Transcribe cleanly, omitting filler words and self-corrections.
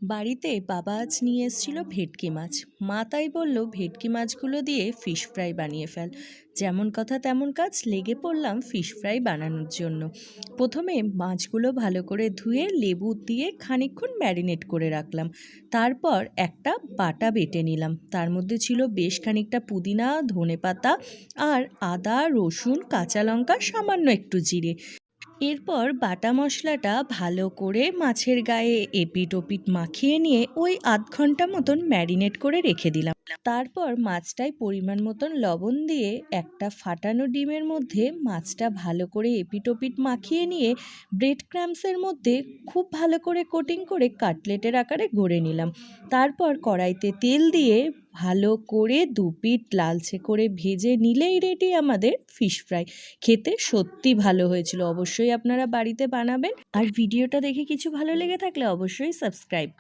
বাড়িতে বাবা আজ নিয়ে এসেছিল ভেটকি মাছ। মা তাই বলল ভেটকি মাছগুলো দিয়ে ফিশ ফ্রাই বানিয়ে ফেল। যেমন কথা তেমন কাজ, লেগে পড়লাম ফিশ ফ্রাই বানানোর জন্য। প্রথমে মাছগুলো ভালো করে ধুয়ে লেবু দিয়ে খানিকক্ষণ ম্যারিনেট করে রাখলাম। তারপর একটা বাটা বেটে নিলাম, তার মধ্যে ছিল বেশ খানিকটা পুদিনা, ধনেপাতা আর আদা, রসুন, কাঁচা লঙ্কা, সামান্য একটু জিরে। এরপর বাটা মশলাটা ভালো করে মাছের গায়ে এপিট ওপিট মাখিয়ে নিয়ে ওই আধ ঘন্টা মতন ম্যারিনেট করে রেখে দিলাম। তারপর মাছটায় পরিমাণ মতন লবণ দিয়ে একটা ফাটানো ডিমের মধ্যে মাছটা ভালো করে এপিট ওপিট মাখিয়ে নিয়ে ব্রেড ক্রাম্বসের মধ্যে খুব ভালো করে কোটিং করে কাটলেটের আকারে গড়ে নিলাম। তারপর কড়াইতে তেল দিয়ে ভালো করে দুপিট লালচে করে ভেজে নিলেই রেডি আমাদের ফিশ ফ্রাই। খেতে সত্যি ভালো হয়েছিল। অবশ্যই আপনারা বাড়িতে বানাবেন। আর ভিডিওটা দেখে কিছু ভালো লেগে থাকলে অবশ্যই সাবস্ক্রাইব